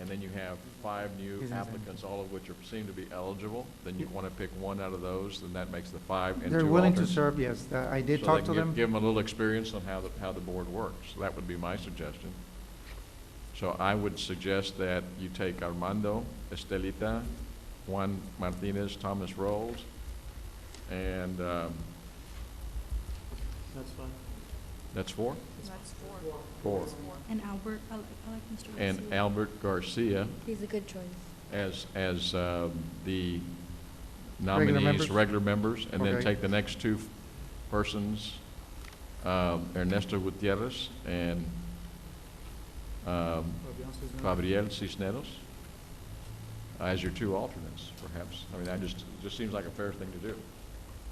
and then you have 5 new applicants, all of which seem to be eligible, then you want to pick one out of those, then that makes the 5 and 2 They're alternates. willing to serve, yes. I did talk to them. Give them a little experience on how the board works. That would be my suggestion. So I would suggest that you take Armando, Estelita, Juan Martinez, Thomas Rolls, and That's fine. that's 4? That's 4. And Albert, I like Mr. And Garcia. Albert Garcia He's a good choice. as the Regular nominees, members? regular members, and then Okay. take the next 2 persons, Ernesto Gutierrez and Fabriel Cisneros, as your 2 alternates, perhaps. I mean, it just seems like a fair thing to do.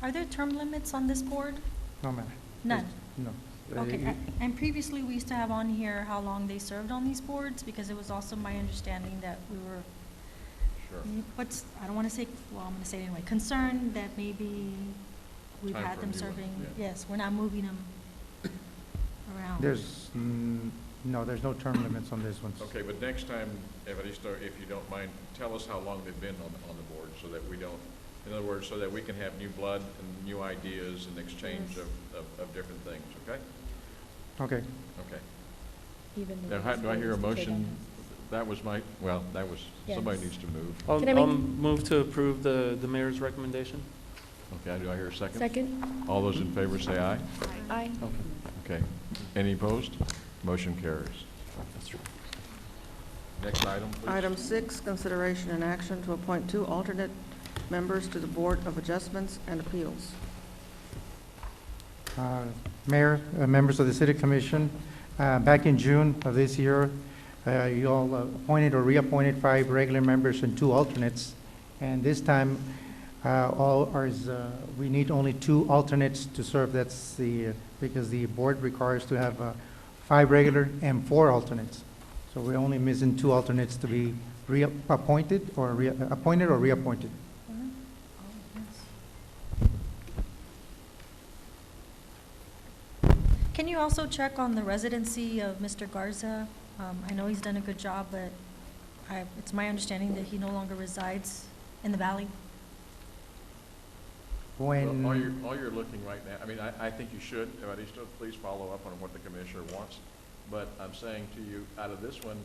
Are there term limits on this board? No, ma'am. None? No. Okay, and previously, we used to have on here how long they served on these boards, because it was also my understanding that we were, Sure. I don't want to say, well, I'm going to say it anyway, concerned that maybe we've Time had for a them new one, serving, yeah. yes, we're not moving them around. There's, no, there's no term limits on this one. Okay, but next time, Evaristo, if you don't mind, tell us how long they've been on the board, so that we don't, in other words, so that we can have new blood and new ideas and exchange of different things, okay? Okay. Okay. Even Now, though do I hear a it's motion? That was my, well, that was, somebody Yes. needs to move. Can I make- I'll move to approve the mayor's recommendation. Okay, do I hear a second? Second? All those in favor say aye. Aye. Okay. Any opposed? Motion carries. Next item, please. Item 6, consideration and action to appoint 2 alternate members to the Board of Adjustments and Appeals. Mayor, members of the City Commission, back in June of this year, you all appointed or reappointed 5 regular members and 2 alternates. And this time, we need only 2 alternates to serve. That's because the board requires to have 5 regular and 4 alternates. So we're only missing 2 alternates to be appointed or reappointed. Can you also check on the residency of Mr. Garza? I know he's done a good job, but it's my understanding that he no longer resides in the valley. When. Well, all you're looking right now, I mean, I think you should, Evaristo, please follow up on what the commissioner wants. But I'm saying to you, out of this one,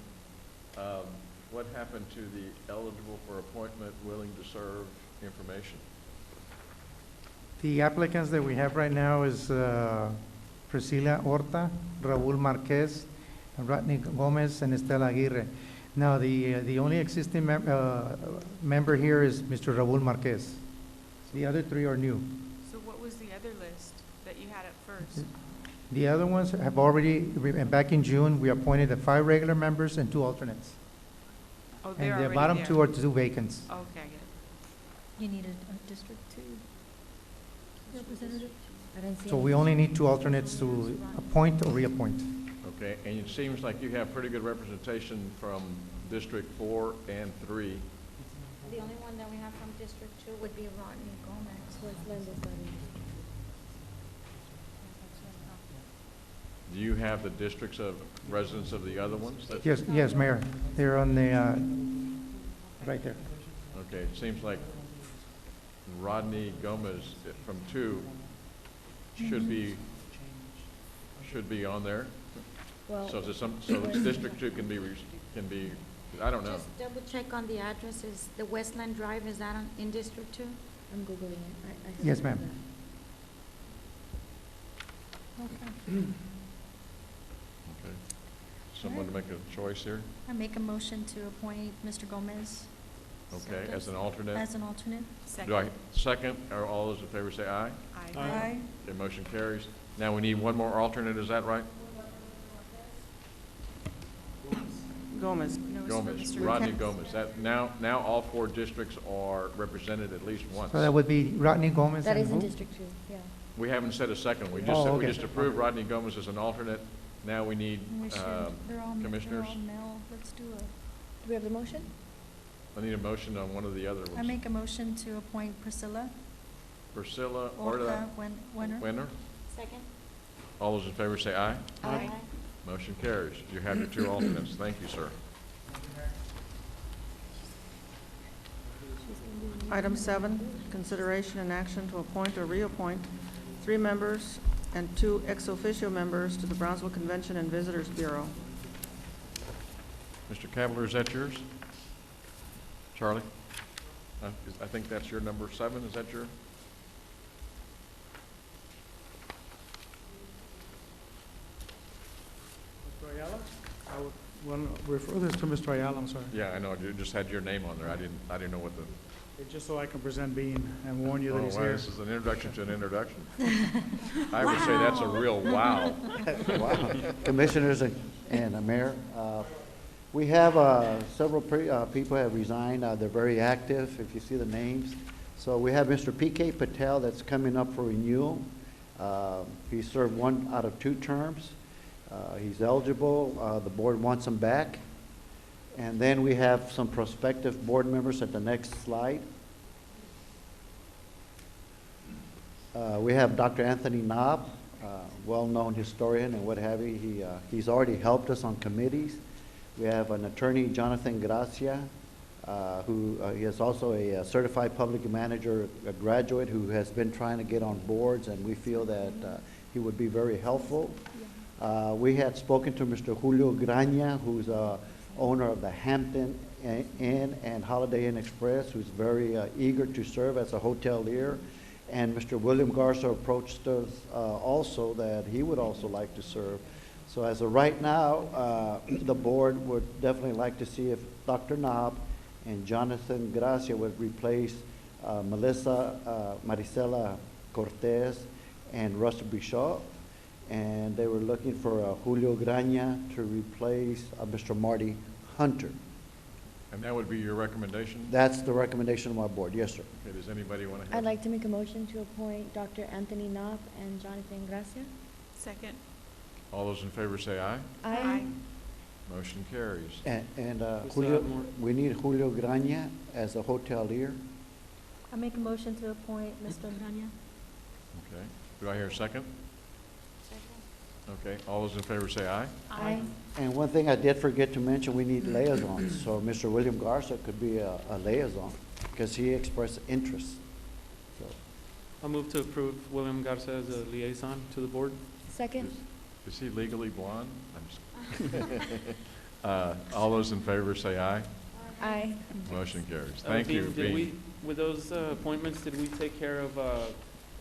what happened to the eligible for appointment, willing to serve information? The applicants that we have right now is Priscilla Horta, Raul Marquez, Rodney Gomez, and Estela Aguirre. Now, the only existing member here is Mr. Raul Marquez. The other 3 are new. So what was the other list that you had at first? The other ones have already, back in June, we appointed the 5 regular members and 2 alternates. Oh, they're And the already bottom there. 2 are 2 vacants. Okay, I get it. You need a District 2 representative? I don't see So any. we only need 2 alternates to appoint or reappoint. Okay, and it seems like you have pretty good representation from District 4 and 3. The only one that we have from District 2 would be Rodney Gomez. Do you have the districts of residents of the other ones? Yes, Mayor. They're on the, right there. Okay, it seems like Rodney Gomez from 2 should be on there. Well, So it's District 2 can be, I don't know. Just double check on the addresses. The Westland Drive, is that in District 2? I'm Googling it. I Yes, see ma'am. that. Okay. Okay. Someone to make a choice here? I make a motion to appoint Mr. Gomez Okay, as an alternate? as an alternate. Do I, second, or all those in favor say aye? Aye. Okay, motion carries. Now we need one more alternate, is that right? Gomez. No, it's for Gomez, Mr. Rodney Marquez. Gomez. That, now all 4 districts are represented at least once. So that would be Rodney Gomez That and is in who? District 2, yeah. We haven't set a second. We Oh, we okay. just approved Rodney Gomez as an alternate. Now we need And we should, they're all commissioners. male. Let's do Do we have the motion? I need a motion on one of the other I ones. make a motion to appoint Priscilla Priscilla Orta Winner. Winner. Second? All those in favor say aye. Aye. Motion carries. You have your 2 alternates. Thank you, sir. Item 7, consideration and action to appoint or reappoint 3 members and 2 ex officio members to the Brownsville Convention and Visitors Bureau. Mr. Cavalier, is that yours? Charlie? I think that's your number 7, is that your? Mr. Ayala? I would want to refer this to Mr. Ayala, I'm sorry. Yeah, I know, you just had your name on there, I didn't know what the. Just so I can present Bean and warn you that he's wow, here. this is an introduction to an introduction. I would say that's a real wow. Wow. Commissioners and Mayor, we have several people have resigned. They're very active, if you see the names. So we have Mr. P.K. Patel that's coming up for renewal. He served 1 out of 2 terms. He's eligible. The board wants him back. And then we have some prospective board members at the next slide. We have Dr. Anthony Knob, well-known historian and what have you. He's already helped us on committees. We have an attorney, Jonathan Gracia, who he is also a certified public manager, a graduate who has been trying to get on boards, and we feel that he would be very helpful. We had spoken to Mr. Julio Graña, who's owner of the Hampton Inn and Holiday Inn Express, who's very eager to serve as a hotelier. And Mr. William Garza approached us also that he would also like to serve. So as of right now, the board would definitely like to see if Dr. Knob and Jonathan Gracia would replace Maricela Cortez and Russell Bishop. And they were looking for Julio Graña to replace Mr. Marty Hunter. And that would be your recommendation? That's the recommendation of my board, yes, sir. Okay, does anybody want to? I'd like to make a motion to appoint Dr. Anthony Knob and Jonathan Gracia. Second. All those in favor say aye. Aye. Motion carries. And We still Julio, have more. we need Julio Graña as a hotelier. I make a motion to appoint Mr. Grania. Okay. Do I hear a second? Okay. All those in favor say aye. Aye. And one thing I did forget to mention, we need liaisons. So Mr. William Garza could be a liaison because he expressed interest. So, I'll move to approve William Garza as a liaison to the board. Second. Is he legally blonde? I'm just. All those in favor say aye. Aye. Motion carries. Thank Bean, you. Did Bean. we, with those appointments, did we take care of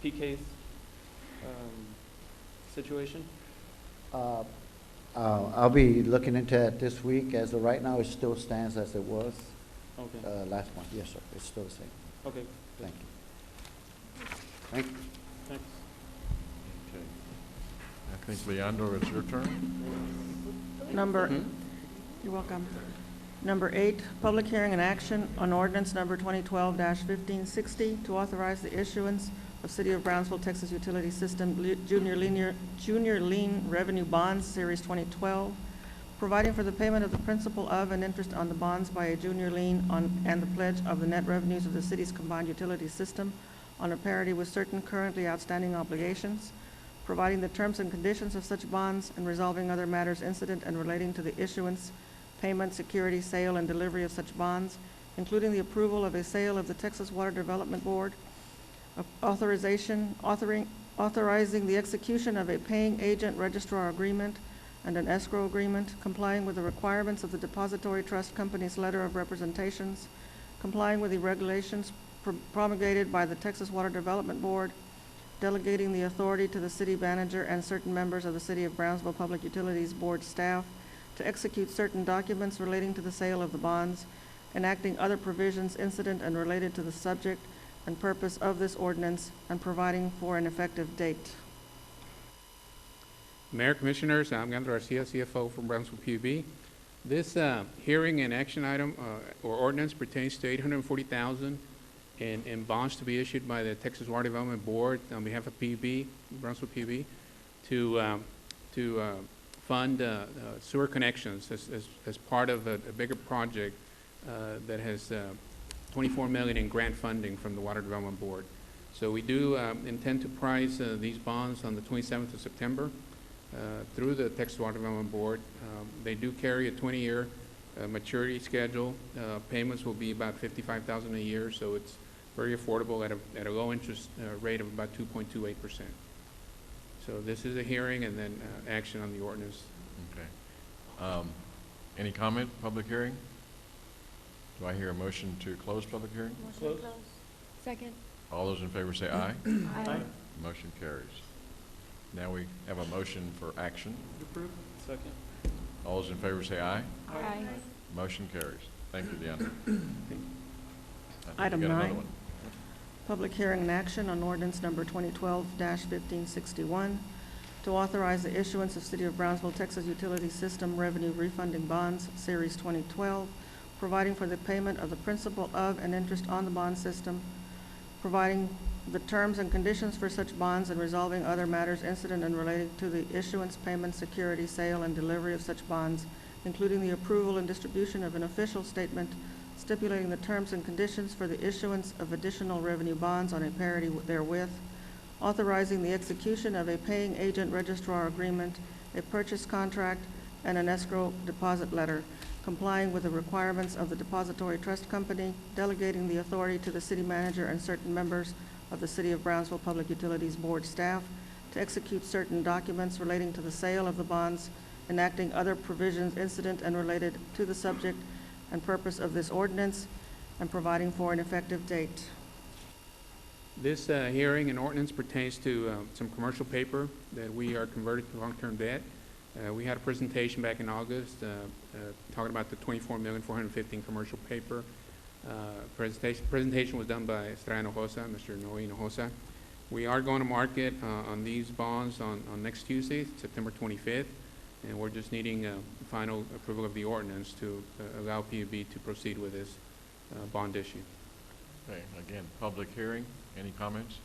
PK's situation? I'll be looking into that this week. As of right now, it still stands as it was Okay, last month. Yes, sir. It's still the same. okay, Thank you. Thank you. thanks. Okay. I think, Leandro, it's your turn. You're welcome. Number 8, public hearing and action on ordinance number 2012-1560 to authorize the issuance of City of Brownsville, Texas Utility System Junior Lien Revenue Bonds, Series 2012, providing for the payment of the principal of and interest on the bonds by a junior lien on and the pledge of the net revenues of the city's combined utility system on a parity with certain currently outstanding obligations, providing the terms and conditions of such bonds, and resolving other matters incident and relating to the issuance, payment, security, sale, and delivery of such bonds, including the approval of a sale of the Texas Water Development Board, authorizing the execution of a paying agent registrar agreement and an escrow agreement, complying with the requirements of the Depository Trust Company's letter of representations, complying with the regulations promulgated by the Texas Water Development Board, delegating the authority to the city manager and certain members of the City of Brownsville Public Utilities Board staff to execute certain documents relating to the sale of the bonds, enacting other provisions incident and related to the subject and purpose of this ordinance, and providing for an effective date. Mayor, Commissioners, I'm Leandro Garcia, CFO from Brownsville PUB. This hearing and action item or ordinance pertains to $840,000 in bonds to be issued by the Texas Water Development Board on behalf of PUB, Brownsville PUB, to fund sewer connections as part of a bigger project that has $24 million in grant funding from the Water Development Board. So we do intend to price these bonds on the 27th of September through the Texas Water Development Board. They do carry a 20-year maturity schedule. Payments will be about $55,000 a year, so it's very affordable at a low interest rate of about 2.28%. So this is a hearing and then action on the ordinance. Okay. Any comment, public hearing? Do I hear a motion to close public hearing? Motion to close. Second. All those in favor say aye. Aye. Motion carries. Now we have a motion for action. Approve. Second. All those in favor say aye. Aye. Motion carries. Thank you, Deandra. I think Item we got another 9. one. Public hearing and action on ordinance number 2012-1561 to authorize the issuance of City of Brownsville, Texas Utility System Revenue Refunding Bonds, Series 2012, providing for the payment of the principal of and interest on the bond system, providing the terms and conditions for such bonds, and resolving other matters incident and related to the issuance, payment, security, sale, and delivery of such bonds, including the approval and distribution of an official statement stipulating the terms and conditions for the issuance of additional revenue bonds on a parity therewith, authorizing the execution of a paying agent registrar agreement, a purchase contract, and an escrow deposit letter, complying with the requirements of the Depository Trust Company, delegating the authority to the city manager and certain members of the City of Brownsville Public Utilities Board staff to execute certain documents relating to the sale of the bonds, enacting other provisions incident and related to the subject and purpose of this ordinance, and providing for an effective date. This hearing and ordinance pertains to some commercial paper that we are converted to long-term debt. We had a presentation back in August talking about the $24,415,000 commercial paper. Presentation was done by Estrada Hinojosa, Mr. Noe Hinojosa. We are going to market on these bonds on next Tuesday, September 25th, and we're just needing final approval of the ordinance to allow PUB to proceed with this bond issue. Okay, again, public hearing. Any comments?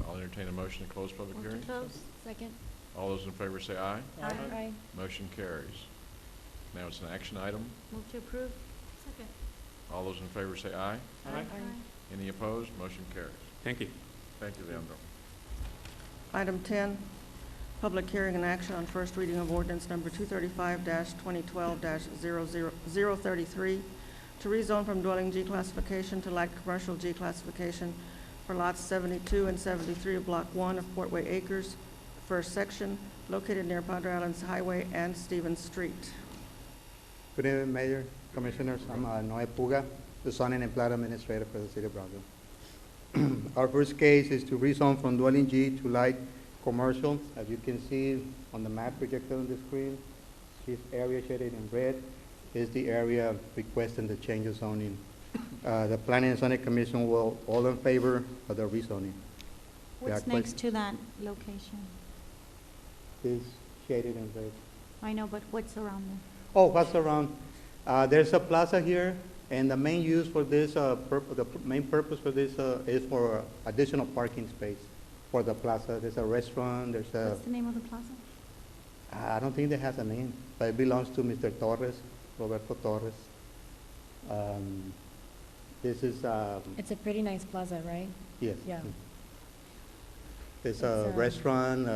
I'll entertain a motion to close public Move hearing. to close. Second. All those in favor say aye. Aye. Motion carries. Now it's an action item. Move to approve. Second. All those in favor say aye. Aye. Any opposed? Motion carries. Thank you. Thank you, Leandro. Item 10, public hearing and action on first reading of ordinance number 235-2012-033 to rezone from dwelling G classification to light commercial G classification for lots 72 and 73 of Block 1 of Portway Acres, first section, located near Padre Islands Highway and Stevens Street. Good evening, Mayor, Commissioners. I'm Noe Puga, the zoning and plat administrator for the City of Brownsville. Our first case is to rezone from dwelling G to light commercial. As you can see on the map projected on the screen, this area shaded in red is the area requesting the change of zoning. The Planning and Zoning Commission will all in favor of the rezoning. What's next to that location? Is shaded in red. I know, but what's around there? Oh, what's around? There's a plaza here, and the main use for this, the main purpose for this is for additional parking space for the plaza. There's a restaurant, there's a, What's the name of the plaza? I don't think it has a name, but it belongs to Mr. Torres, Roberto Torres. This is, It's a pretty nice plaza, right? yes. Yeah. There's It's, a restaurant,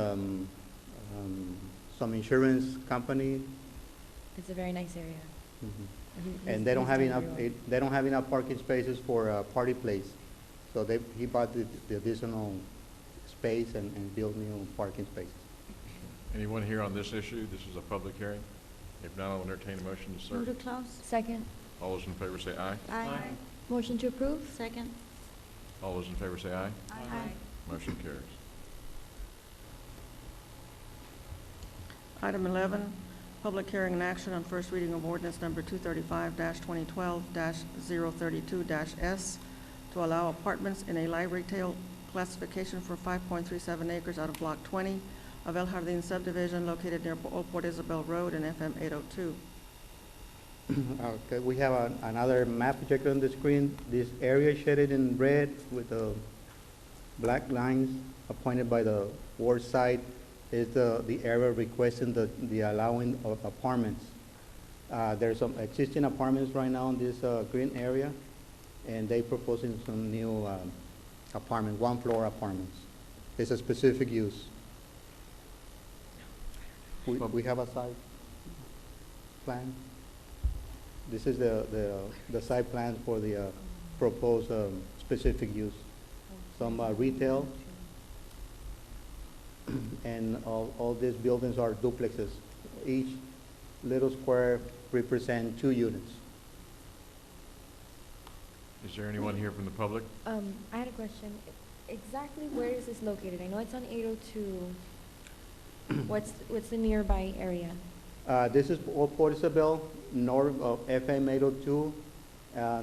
some insurance company. It's a very nice area. Mhm. He's- And they don't he's have done enough, really well. they don't have enough parking spaces for a party place. So he bought the additional space and built new parking spaces. Anyone here on this issue? This is a public hearing. If not, I'll entertain a motion to Move to serve. close. Second. All those in favor say aye. Aye. Motion to approve? Second. All those in favor say aye. Aye. Motion carries. Item 11, public hearing and action on first reading of ordinance number 235-2012-032-S to allow apartments in a light retail classification for 5.37 acres out of Block 20 of El Jardín subdivision located near Old Port Isabel Road and FM 802. Okay, we have another map projected on the screen. This area shaded in red with the black lines appointed by the ward side is the area requesting the allowing of apartments. There's some existing apartments right now in this green area, and they proposing some new apartment, one-floor apartments. It's a specific use. We have a site plan. This is the site plan for the proposed specific use. Some retail, and all these buildings are duplexes. Each little square represent 2 units. Is there anyone here from the public? I had a question. Exactly where is this located? I know it's on 802. What's the nearby area? This is Port Isabel, north of FM 802.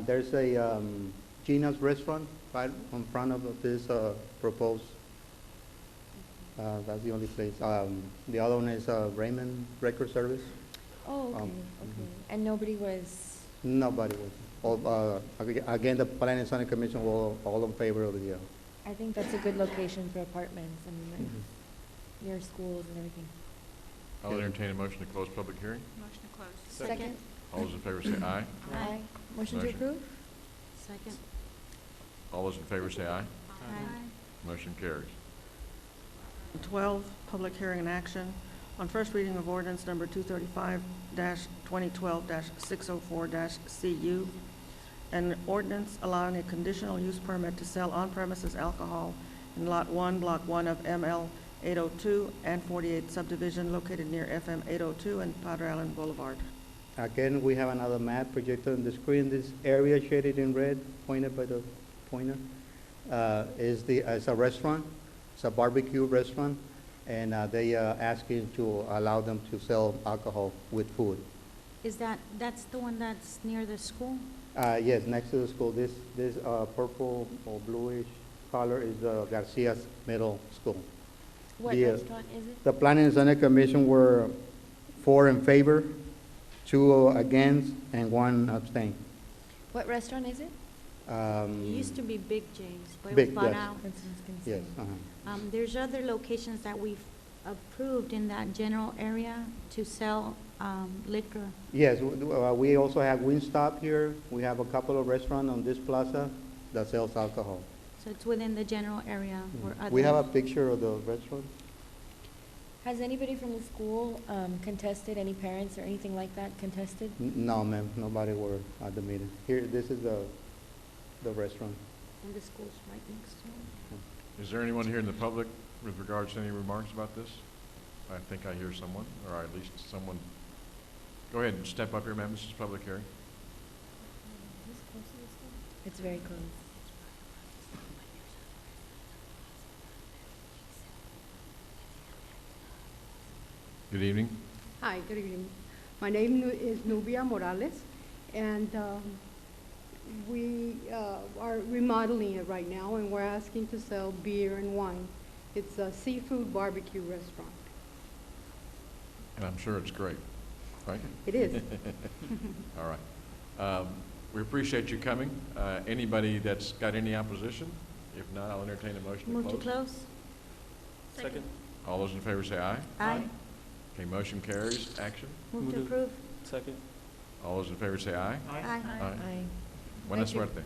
There's a Gina's restaurant right in front of this proposed. That's the only place. The other one is Raymond Record Service. Oh, okay, okay. And nobody was, Nobody was. Again, the Planning and Zoning Commission were all in favor of the. I think that's a good location for apartments and like, near schools and everything. I'll entertain a motion to close public hearing. Motion to close. Second? All those in favor say aye. Aye. Motion to Motion. approve? Second. All those in favor say aye. Aye. Motion carries. 12, public hearing and action on first reading of ordinance number 235-2012-604-CU, an ordinance allowing a conditional use permit to sell on-premises alcohol in Lot 1, Block 1 of ML 802 and 48 subdivision located near FM 802 and Padre Allen Boulevard. Again, we have another map projected on the screen. This area shaded in red, pointed by the pointer, is a restaurant. It's a barbecue restaurant, and they asking to allow them to sell alcohol with food. That's the one that's near the school? Yes, next to the school. This purple or bluish color is Garcia's Middle School. What The, restaurant is it? The Planning and Zoning Commission were 4 in favor, 2 against, and 1 abstain. What restaurant is it? It used to be Big J's, but it was Big, bought yes. out. That's what I was gonna Yes. say. There's other locations that we've approved in that general area to sell liquor. Yes, we also have Wingstop here. We have a couple of restaurants on this plaza that sells alcohol. So it's within the general area where other. We have a picture of the restaurant. Has anybody from the school contested, any parents or anything like that contested? No, ma'am, nobody were at the meeting. Here, this is the restaurant. And the school's right next to it. Is there anyone here in the public with regards to any remarks about this? I think I hear someone, or at least someone. Go ahead and step up here, ma'am. This is public hearing. It's very close. Good evening. Hi, good evening. My name is Nubia Morales, and we are remodeling it right now, and we're asking to sell beer and wine. It's a seafood barbecue restaurant. And I'm sure it's great, right? It is. All right. We appreciate you coming. Anybody that's got any opposition? If not, I'll entertain a motion to close. Move to close? Second. All those in favor say aye. Aye. Okay, motion carries. Action. Move to Move to- approve? Second. All those in favor say aye. Aye. Aye. Buena Thank you. suerte.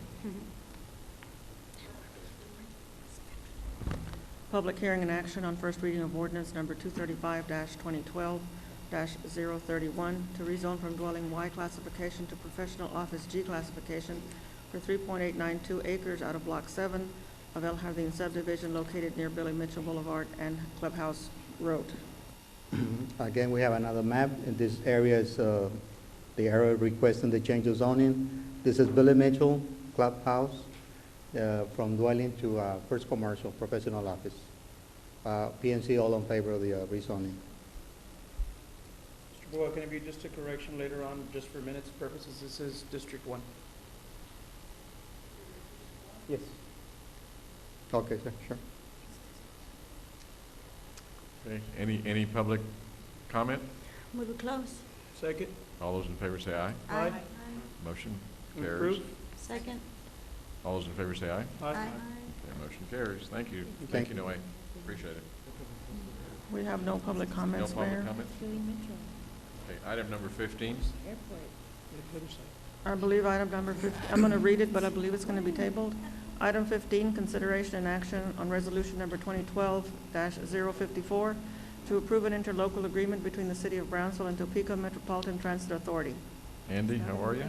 Public hearing and action on first reading of ordinance number 235-2012-031 to rezone from dwelling Y classification to professional office G classification for 3.892 acres out of Block 7 of El Jardín subdivision located near Billy Mitchell Boulevard and Clubhouse Road. Again, we have another map, and this area is the area requesting the change of zoning. This is Billy Mitchell Clubhouse, from dwelling to first commercial, professional office. PNC all in favor of the rezoning. Mr. Boyle, can it be just a correction later on, just for minutes purposes? This is District 1. Yes. Okay, sir, sure. Okay, any public comment? Move to close? Second. All those in favor say aye. Aye. Motion carries. Approve. Second? All those in favor say aye. Aye. Okay, motion carries. Thank you. Thank Thank you, Noe. Appreciate it. We have no public No comments, public Mayor. comment? Billy Mitchell, Okay, item number 15. airport. The other side. I believe item number 15, I'm going to read it, but I believe it's going to be tabled. Item 15, consideration and action on resolution number 2012-054 to approve an interlocal agreement between the City of Brownsville and Topeka Metropolitan Transit Authority. Andy, how are you?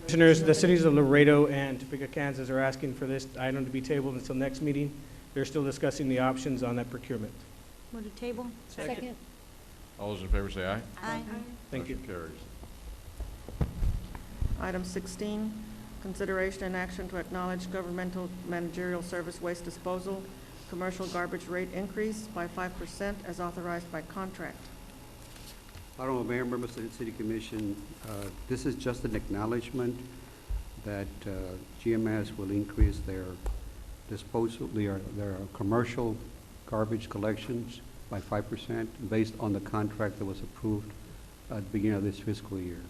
Commissioners, the cities of Laredo and Topeka, Kansas are asking for this item to be tabled until next meeting. They're still discussing the options on that procurement. Move to table. Second. All those in favor say aye. Aye. Thank you. Motion carries. Item 16, consideration and action to acknowledge governmental managerial service waste disposal, commercial garbage rate increase by 5% as authorized by contract. Honorable Mayor, members of the City Commission, this is just an acknowledgement that GMS will increase their disposal, their commercial garbage collections by 5% based on the contract that was approved at the beginning of this fiscal year.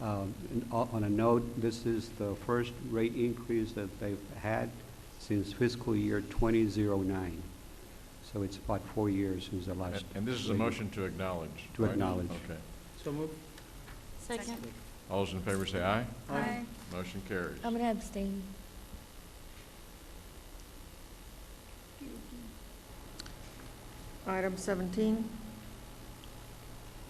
And on a note, this is the first rate increase that they've had since fiscal year 2009. So it's about 4 years since the last. And this is a motion to acknowledge. To right? acknowledge. Okay. So move. Second. All those in favor say aye. Aye. Motion carries. I'm gonna abstain. Item 17,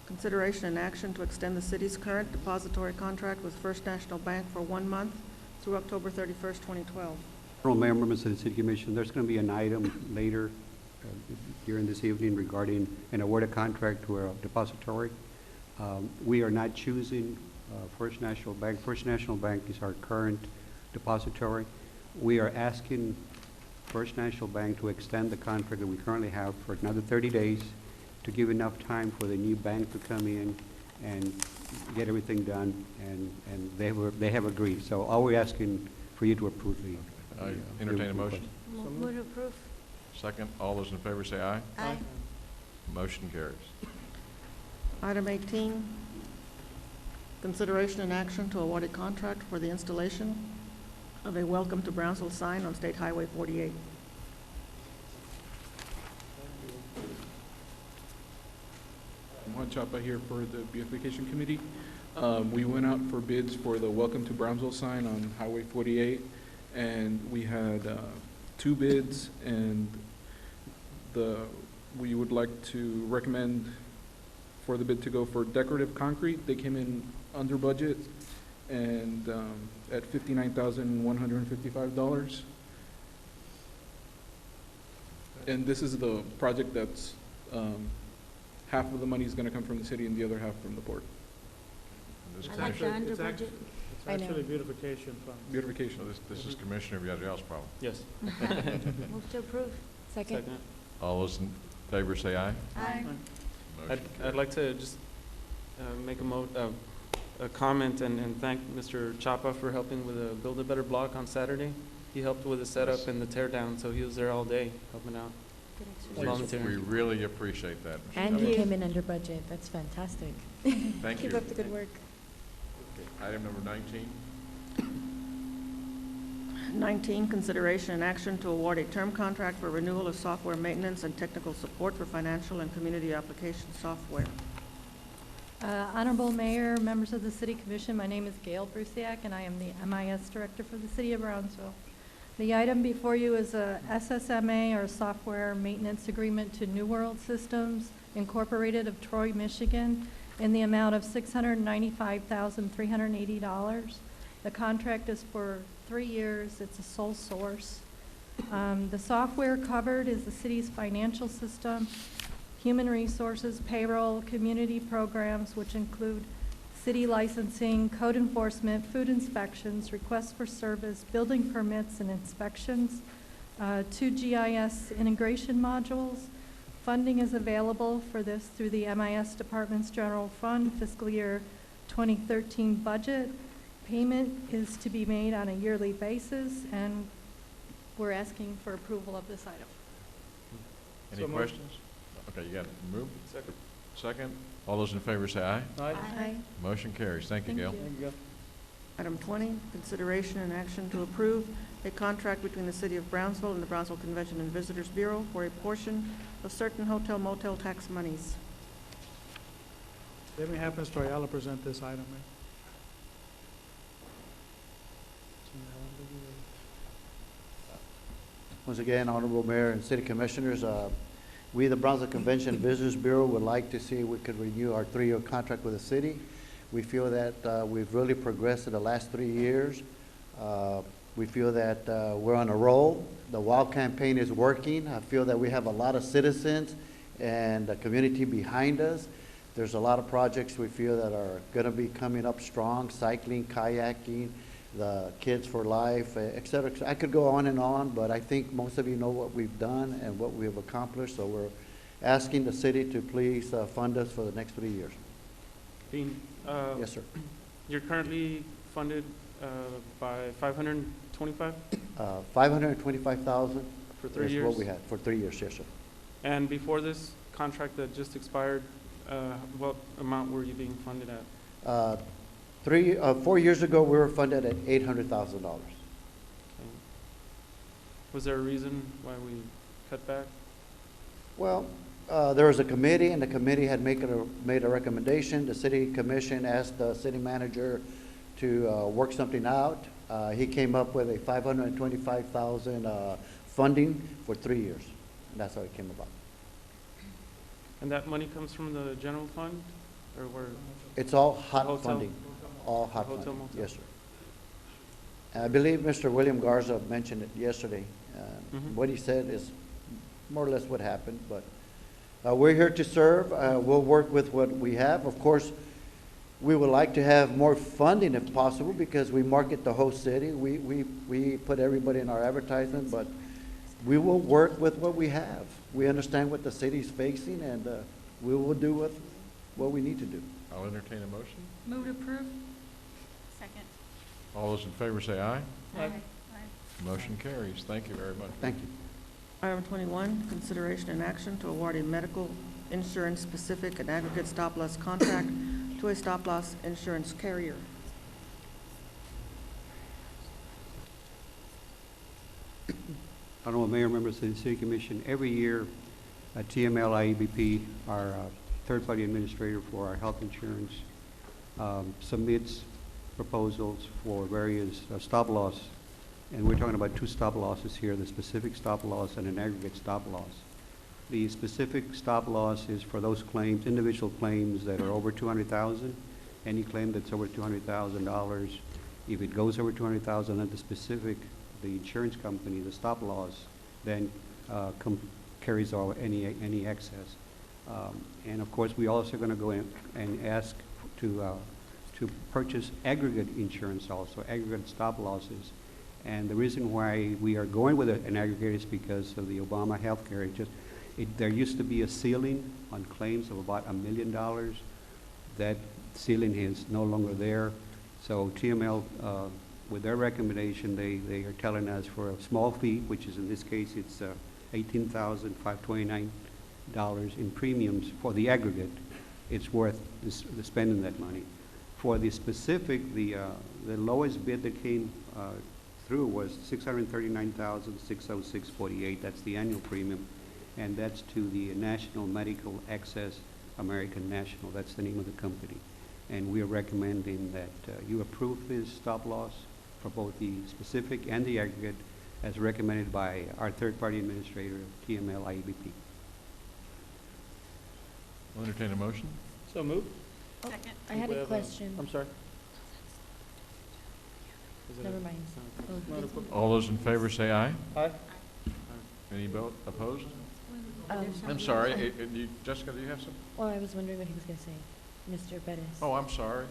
consideration and action to extend the city's current depository contract with First National Bank for 1 month through October 31st, 2012. Honorable Mayor, members of the City Commission, there's going to be an item later during this evening regarding an awarded contract to a depository. We are not choosing First National Bank. First National Bank is our current depository. We are asking First National Bank to extend the contract that we currently have for another 30 days to give enough time for the new bank to come in and get everything done, and they have agreed. So all we're asking for you to approve the I entertain a motion. Move to approve. Second, all those in favor say aye. Aye. Motion carries. Item 18, consideration and action to award a contract for the installation of a Welcome to Brownsville sign on State Highway 48. Juan Chapa here for the Beautification Committee. We went out for bids for the Welcome to Brownsville sign on Highway 48, and we had 2 bids, and we would like to recommend for the bid to go for decorative concrete. They came in under budget and at $59,155. And this is the project that's half of the money is going to come from the city and the other half from the port. This I like the commissioner, under It's act- budget. It's I know. actually beautification fund. Beautification. so this is Commissioner Villarreal's problem. Yes. Move to approve. Second. All those in favor say aye. Aye. Motion I'd like to just make a comment and thank Mr. Chapa for helping with the Build a Better block on Saturday. He helped with the setup and the tear down, so he was there all day helping out. Good We exercise. really appreciate that. Mr. And he Chapa. came in under budget. That's fantastic. Thank you. Keep up the good work. Item number 19. 19, consideration and action to award a term contract for renewal of software maintenance and technical support for financial and community application software. Honorable Mayor, members of the City Commission, my name is Gail Brusiak, and I am the MIS Director for the City of Brownsville. The item before you is a SSMA, or Software Maintenance Agreement to New World Systems Incorporated of Troy, Michigan, in the amount of $695,380. The contract is for 3 years. It's a sole source. The software covered is the city's financial system, human resources, payroll, community programs, which include city licensing, code enforcement, food inspections, requests for service, building permits and inspections, 2 GIS integration modules. Funding is available for this through the MIS Department's General Fund fiscal year 2013 budget. Payment is to be made on a yearly basis, and we're asking for approval of this item. Any So moved. questions? Okay, you got it. Move. Second. Second. All those in favor say aye. Aye. Motion carries. Thank you, Gail. Thank you. Item 20, consideration and action to approve a contract between the City of Brownsville and the Brownsville Convention and Visitors Bureau for a portion of certain hotel motel tax monies. Let me have Mr. Ayala present this item, man. Once again, Honorable Mayor and City Commissioners, we, the Brownsville Convention and Visitors Bureau, would like to see if we could renew our 3-year contract with the city. We feel that we've really progressed in the last 3 years. We feel that we're on a roll. The WOW campaign is working. I feel that we have a lot of citizens and the community behind us. There's a lot of projects we feel that are going to be coming up strong, cycling, kayaking, the Kids for Life, et cetera. I could go on, but I think most of you know what we've done and what we have accomplished, so we're asking the city to please fund us for the next 3 years. Dean, Yes, sir. you're currently funded by 525 $525,000 for 3 is years? what we had for 3 years, yes, sir. And before this contract that just expired, what amount were you being funded at? 4 years ago, we were funded at $800,000. Okay. Was there a reason why we cut back? Well, there was a committee, and the committee had made a recommendation. The city commission asked the city manager to work something out. He came up with a $525,000 funding for 3 years. That's how it came about. And that money comes from the general fund, or where? It's all hot Hotel? funding, all hot Hotel, funding. motel? Yes, sir. And I believe Mr. William Garza mentioned it yesterday. Mhm. What he said is more or less what happened, but we're here to serve. We'll work with what we have. Of course, we would like to have more funding if possible because we market the whole city. We put everybody in our advertisement, but we will work with what we have. We understand what the city's facing, and we will do what we need to do. I'll entertain a motion. Move to approve. Second. All those in favor say aye. Aye. Motion carries. Thank you very much. Thank you. Item 21, consideration and action to award a medical insurance specific and aggregate stop-loss contract to a stop-loss insurance carrier. Honorable Mayor, members of the City Commission, every year, TML IEBP, our third-party administrator for our health insurance, submits proposals for various stop-loss, and we're talking about 2 stop-losses here, the specific stop-loss and an aggregate stop-loss. The specific stop-loss is for those claims, individual claims that are over $200,000. Any claim that's over $200,000, if it goes over $200,000, then the insurance company, the stop-loss, then carries all any excess. And of course, we also going to go in and ask to purchase aggregate insurance also, aggregate stop-losses. And the reason why we are going with an aggregate is because of the Obama health care. There used to be a ceiling on claims of about $1 million. That ceiling is no longer there. So TML, with their recommendation, they are telling us for a small fee, which is in this case, it's $18,529 in premiums for the aggregate. It's worth spending that money. For the specific, the lowest bid that came through was $639,606.48. That's the annual premium, and that's to the National Medical Access American National. That's the name of the company. And we are recommending that you approve this stop-loss for both the specific and the aggregate as recommended by our third-party administrator, TML IEBP. I'll entertain a motion. So moved. Second. I had a question. I'm sorry. Is it a- Never mind. no, it's not a- All those in favor say aye. Aye. Any opposed? Um, I'm sorry, Jessica, do you have some? Well, I was wondering what he was going to say. Mr. Perez. Oh, I'm sorry.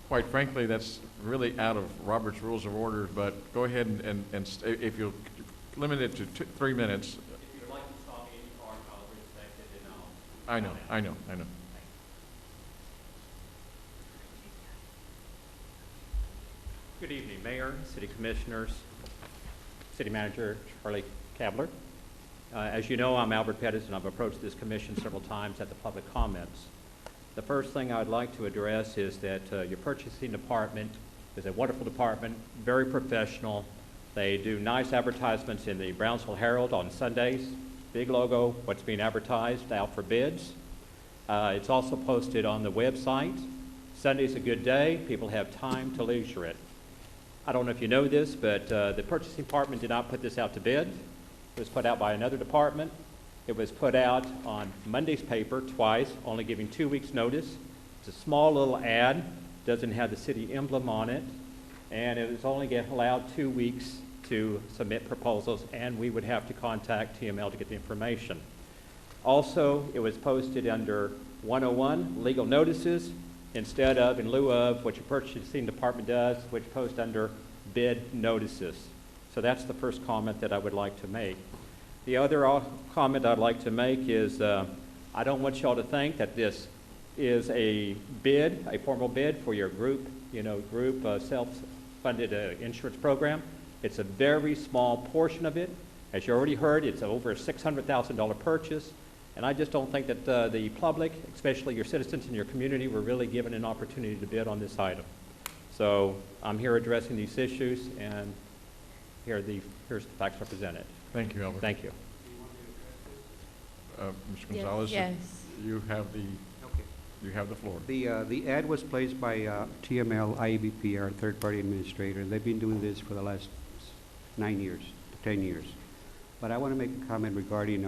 Quite frankly, that's really out of Robert's Rules of Order, but go ahead and if you'll limit it to 3 minutes. If you'd like to stop me any part, I'll respect it and I know. Good evening, Mayor, City Commissioners, City Manager Charlie Kabler. As you know, I'm Albert Pettis, and I've approached this commission several times at the public comments. The first thing I'd like to address is that your purchasing department is a wonderful department, very professional. They do nice advertisements in the Brownsville Herald on Sundays, big logo, what's being advertised, out for bids. It's also posted on the website. Sunday's a good day. People have time to leisure it. I don't know if you know this, but the purchasing department did not put this out to bid. It was put out by another department. It was put out on Monday's paper twice, only giving 2 weeks' notice. It's a small little ad, doesn't have the city emblem on it, and it was only allowed 2 weeks to submit proposals, and we would have to contact TML to get the information. Also, it was posted under 101, legal notices, instead of, in lieu of, what your purchasing department does, which post under bid notices. So that's the first comment that I would like to make. The other comment I'd like to make is I don't want y'all to think that this is a bid, a formal bid for your group self-funded insurance program. It's a very small portion of it. As you already heard, it's over a $600,000 purchase. And I just don't think that the public, especially your citizens in your community, were really given an opportunity to bid on this item. So I'm here addressing these issues, and here's the facts represented. Thank you, Albert. Thank you. Mr. Gonzalez, Yes. you have the floor. The ad was placed by TML IABP, our third-party administrator. They've been doing this for the last 9 years, 10 years. But I want to make a comment regarding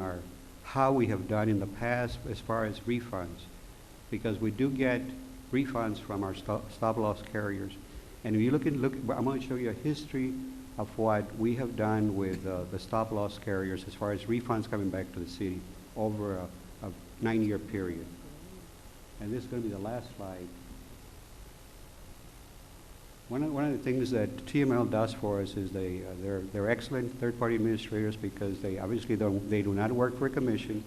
how we have done in the past as far as refunds, because we do get refunds from our stop-loss carriers. And if you look, I'm going to show you a history of what we have done with the stop-loss carriers as far as refunds coming back to the city over a 9-year period. And this is going to be the last slide. One of the things that TML does for us is they're excellent third-party administrators, because they obviously they do not work for a commission,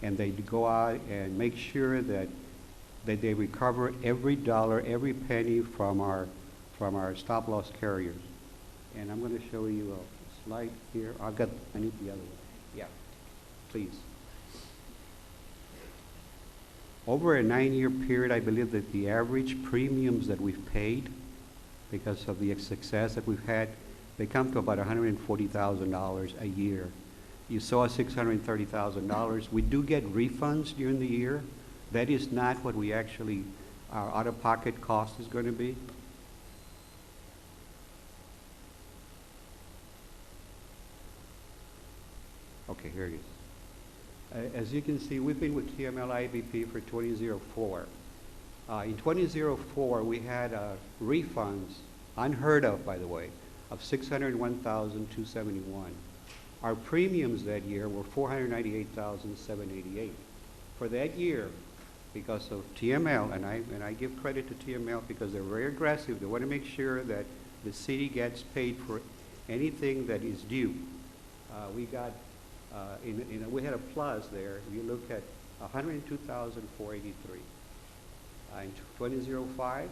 and they go out and make sure that they recover every dollar, every penny from our stop-loss carriers. And I'm going to show you a slide here. I need the other one. Yeah, please. Over a 9-year period, I believe that the average premiums that we've paid, because of the success that we've had, they come to about $140,000 a year. You saw $630,000. We do get refunds during the year. That is not what we actually, our out-of-pocket cost is going to be. Okay, here it is. As you can see, we've been with TML IBP for 2004. In 2004, we had refunds, unheard of, by the way, of $601,271. Our premiums that year were $498,788. For that year, because of TML, and I give credit to TML because they're very aggressive. They want to make sure that the city gets paid for anything that is due. We got, we had a plus there. If you look at $102,483. In 2005,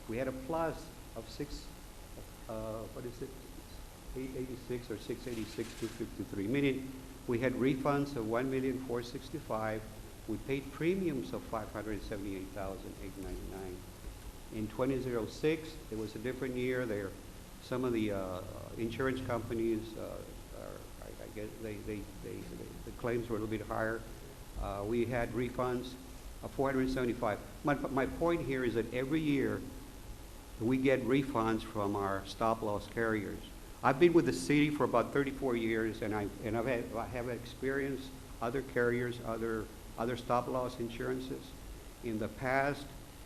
we had a plus of 886 or 686,253, meaning we had refunds of $1,465,000. We paid premiums of $578,899. In 2006, it was a different year. Some of the insurance companies, I guess the claims were a little bit higher. We had refunds of $475. My point here is that every year we get refunds from our stop-loss carriers. I've been with the city for about 34 years, and I have experienced other carriers, other stop-loss insurances. In the past,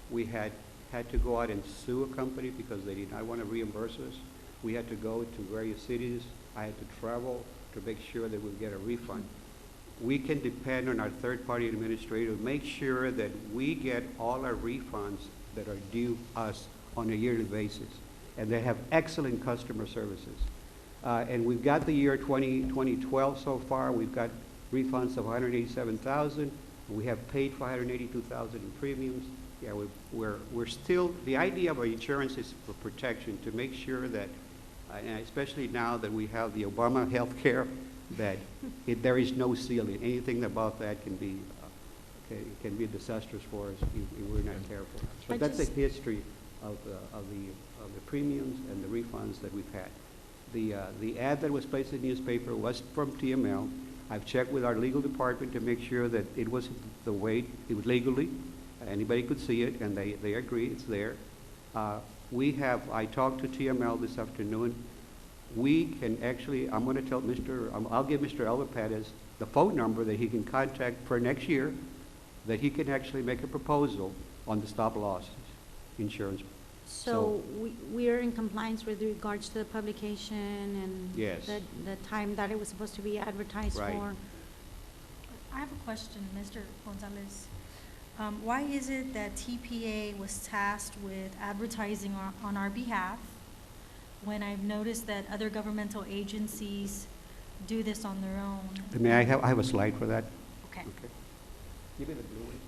we had to go out and sue a company because they did not want to reimburse us. We had to go to various cities. I had to travel to make sure that we get a refund. We can depend on our third-party administrator to make sure that we get all our refunds that are due us on a yearly basis. And they have excellent customer services. And we've got the year 2012 so far. We've got refunds of $187,000. We have paid $582,000 in premiums. Yeah, we're still, the idea of our insurance is for protection, to make sure that, and especially now that we have the Obama health care, that there is no ceiling. Anything about that can be disastrous for us if we're not careful. But that's the history of the premiums and the refunds that we've had. The ad that was placed in the newspaper was from TML. I've checked with our legal department to make sure that it was the way it was legally. Anybody could see it, and they agree it's there. I talked to TML this afternoon. We can actually, I'm going to tell I'll give Mr. Albert Perez the phone number that he can contact for next year, that he can actually make a proposal on the stop loss insurance. So we are in compliance with regards to the publication and Yes. the time that it was supposed to be advertised Right. for? I have a question, Mr. Gonzalez. Why is it that TPA was tasked with advertising on our behalf when I've noticed that other governmental agencies do this on their own? May I have a slide for that? Okay. Give me the blue one.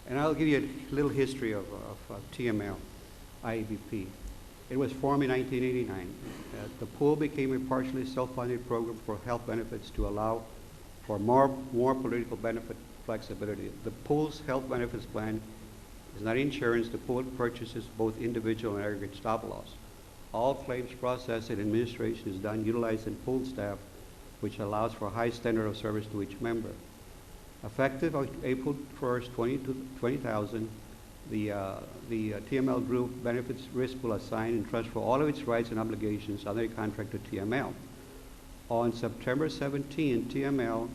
And I'll give you a little history of TML, IABP. It was formed in 1989. The pool became a partially self-funded program for health benefits to allow for more political benefit flexibility. The pool's health benefits plan is not insurance. The pool purchases both individual and aggregate stop loss. All claims processing and administration is done utilizing pool staff, which allows for a high standard of service to each member. Effective on April 1st, 2000, the TML Group Benefits Risk will assign and transfer all of its rights and obligations under a contract to TML. On September 17, TML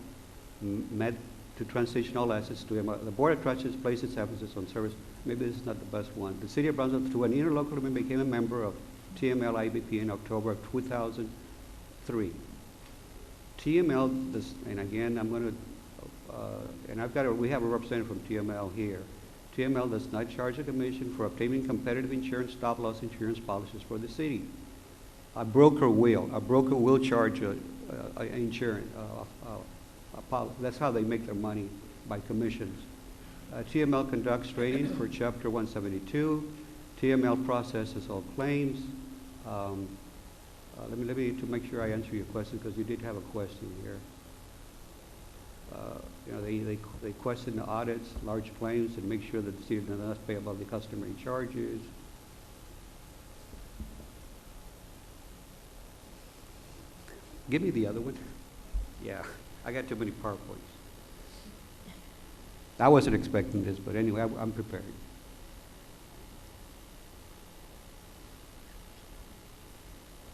met to transition all assets to TML. The Board of Trustees placed its emphasis on service. Maybe this is not the best one. The City of Brownsville, through an interlocal agreement, became a member of TML IBP in October of 2003. TML, and again, I'm going to, and we have a representative from TML here. TML does not charge a commission for obtaining competitive insurance, stop loss insurance policies for the city. A broker will charge insurance. That's how they make their money, by commissions. TML conducts training for Chapter 172. TML processes all claims. Let me to make sure I answer your question, because you did have a question here. They question the audits, large claims, and make sure that the city does not pay above the customary charges. Give me the other one. Yeah, I got too many PowerPoints. I wasn't expecting this, but anyway, I'm prepared.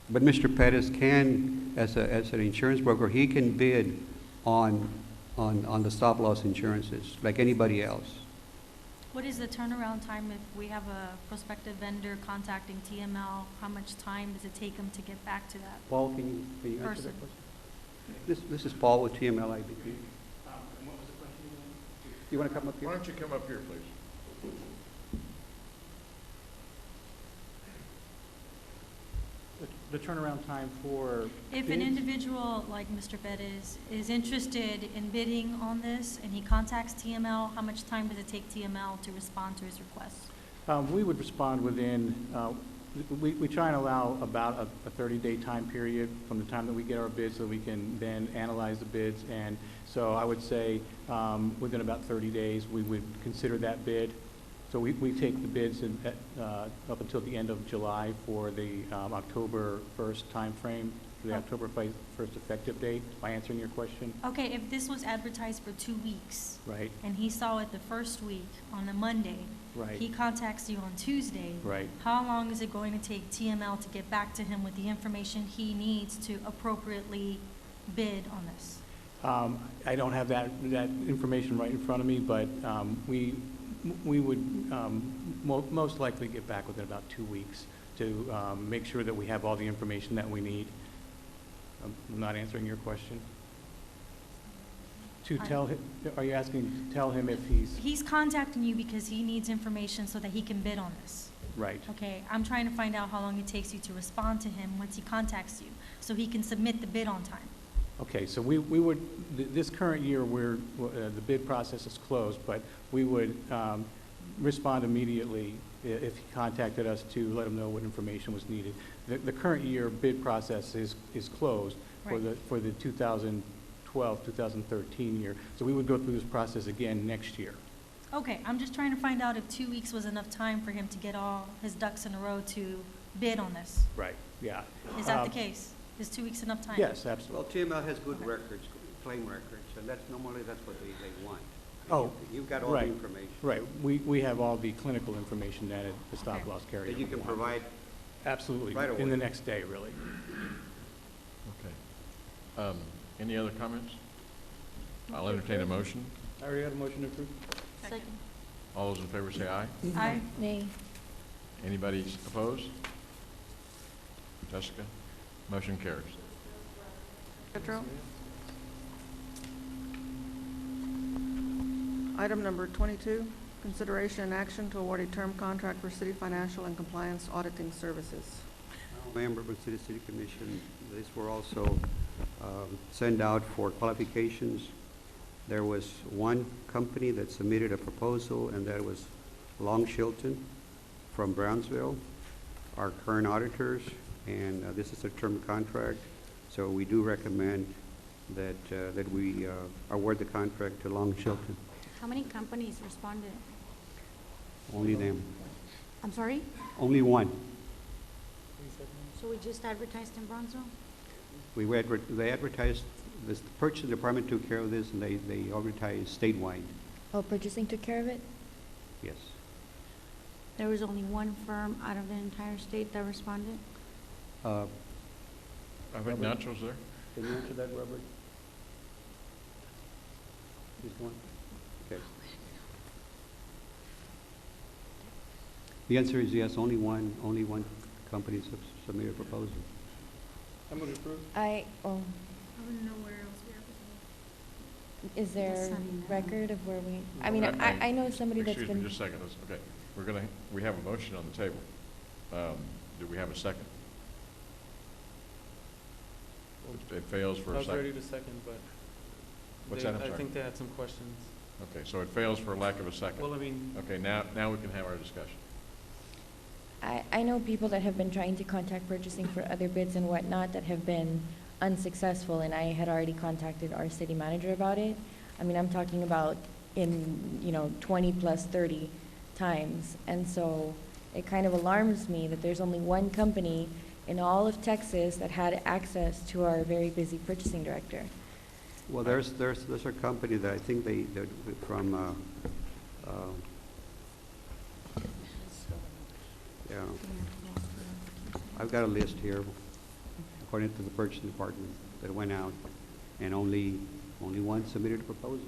But Mr. Pettis can, as an insurance broker, he can bid on the stop loss insurances like anybody else. What is the turnaround time if we have a prospective vendor contacting TML? How much time does it take them to get back to that Paul, can you answer person? that question? This is Paul with TML IBP. What was the question again? You want to come up here? Why don't you come up here, please? The turnaround time for If an bids? individual like Mr. Bettis is interested in bidding on this and he contacts TML, how much time does it take TML to respond to his request? We would respond within, we try and allow about a 30-day time period from the time that we get our bids, so we can then analyze the bids. And so I would say within about 30 days, we would consider that bid. So we take the bids up until the end of July for the October 1st timeframe, for the October 1st effective date, by answering your question. Okay, if this was advertised for 2 weeks. Right. And he saw it the first week on a Monday. Right. He contacts you on Tuesday. Right. How long is it going to take TML to get back to him with the information he needs to appropriately bid on this? I don't have that information right in front of me, but we would most likely get back within about 2 weeks to make sure that we have all the information that we need. I'm not answering your question. To tell him, are you asking to tell him if he's? He's contacting you because he needs information so that he can bid on this. Right. Okay, I'm trying to find out how long it takes you to respond to him once he contacts you, so he can submit the bid on time. Okay, so we would, this current year, the bid process is closed, but we would respond immediately if he contacted us to let him know what information was needed. The current year bid process is closed for the 2012, 2013 year, so we would go through this process again next year. Okay, I'm just trying to find out if 2 weeks was enough time for him to get all his ducks in a row to bid on this. Right, yeah. Is that the case? Is 2 weeks enough time? Yes, absolutely. Well, TML has good records, claim records, and that's what they want. Oh, You've got all the right, information. right. We have all the clinical information that the stop-loss carrier. That you can would want. provide Absolutely, right in away. the next day, really. Okay. Any other comments? I'll entertain a motion. I already had a motion to approve. Second. All those in favor say aye. Aye. Nay. Anybody opposed? Jessica? Motion carries. Petro? Item number 22, consideration and action to award a term contract for city financial and compliance auditing services. Member of the City Commission, these were also sent out for qualifications. There was one company that submitted a proposal, and that was Long Shilton from Brownsville, our current auditors, and this is a term contract. So we do recommend that, that we award the contract to Long Shilton. How many companies responded? Only them. I'm sorry? Only one. So we just advertised in Bronzeville? They advertised, the purchasing department took care of this, and they advertised statewide. Oh, purchasing took care of it? Yes. There was only one firm out of the entire state that responded? I think Nacho's there. Can you answer that, Robert? This one? Okay. The answer is yes, only one company submitted a proposal. I'm going to approve. Oh, I wouldn't know where else we are. is there That's not in there. record of where we, I mean, I know somebody that's Excuse me been, just a second. Okay. We have a motion on the table. Do we have a second? It fails for I a was ready second. to second, but What's they- that? I'm I sorry. think they had some questions. Okay, so it fails for lack of a second. Well, I mean, Okay, now we can have our discussion. I know people that have been trying to contact purchasing for other bids and whatnot that have been unsuccessful, and I had already contacted our city manager about it. I mean, I'm talking about in, 20 plus 30 times. And so it kind of alarms me that there's only one company in all of Texas that had access to our very busy purchasing director. Well, there's a company that I think they're from, yeah. I've got a list here, according to the purchasing department, that went out, and only one submitted a proposal.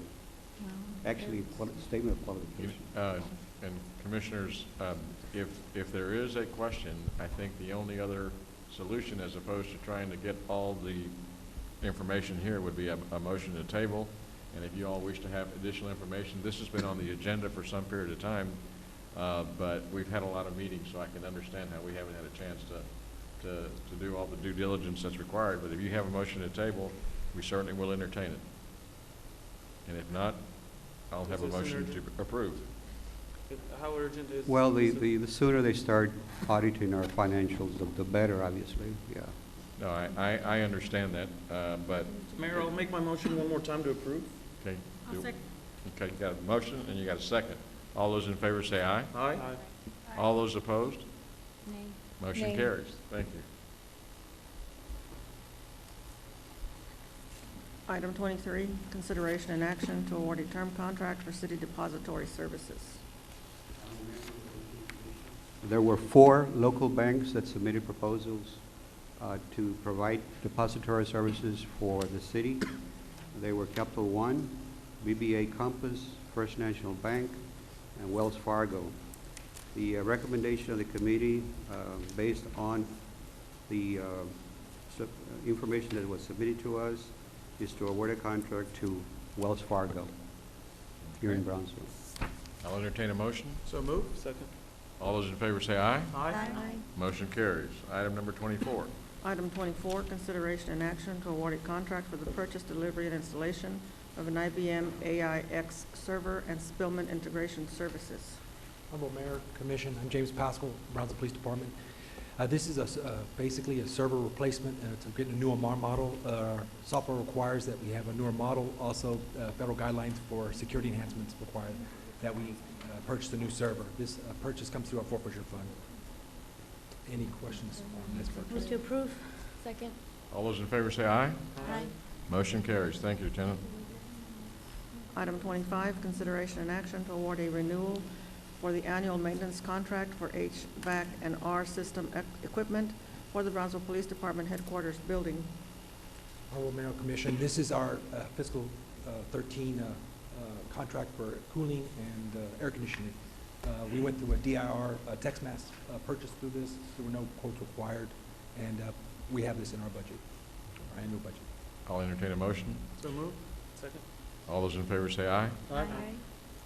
Actually, statement of qualification. And Commissioners, if there is a question, I think the only other solution, as opposed to trying to get all the information here, would be a motion to table. And if you all wish to have additional information, this has been on the agenda for some period of time, but we've had a lot of meetings, so I can understand how we haven't had a chance to do all the due diligence that's required. But if you have a motion to table, we certainly will entertain it. And if not, I'll have a Is this motion urgent? to approve. how urgent is? Well, this? the sooner they start auditing our financials, the better, obviously, yeah. No, I understand that, but, Mayor, I'll make my motion one more time to approve. okay. I'll do- second. Okay, you got a motion and you got a second. All those in favor say aye. Aye. All those opposed? Nay. Motion Nay. carries. Thank you. Item 23, consideration and action to award a term contract for city depository services. There were 4 local banks that submitted proposals to provide depository services for the city. They were Capital One, BBA Compass, First National Bank, and Wells Fargo. The recommendation of the committee, based on the information that was submitted to us, is to award a contract to Wells Fargo here in Brownsville. I'll entertain a motion. So move. Second. All those in favor say aye. Aye. Motion carries. Item number 24. Item 24, consideration and action to award a contract for the purchase, delivery, and installation of an IBM AIX server and Spillman integration services. Honorable Mayor, Commission, I'm James Pascal, Brownsville Police Department. This is basically a server replacement to get a newer model. Software requires that we have a newer model. Also, federal guidelines for security enhancements require that we purchase a new server. This purchase comes through our forfeiture fund. Any questions on this purchase? Move to approve? Second. All those in favor say aye. Aye. Motion carries. Thank you, Lieutenant. Item 25, consideration and action to award a renewal for the annual maintenance contract for HVAC and R system equipment for the Brownsville Police Department Headquarters Building. Honorable Mayor and Commission, this is our fiscal 13 contract for cooling and air conditioning. We went through a DIR text mass purchase through this. There were no quotes required, and we have this in our budget, our annual budget. I'll entertain a motion. So moved. Second. All those in favor say aye. Aye.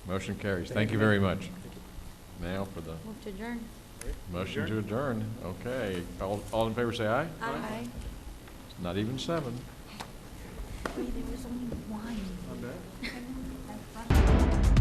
Motion carries. Thank you very much. Thank you. Now for the Move to adjourn. motion to adjourn. Okay. All in favor say aye. Aye. It's not even 7. Wait, there was only one. My bad.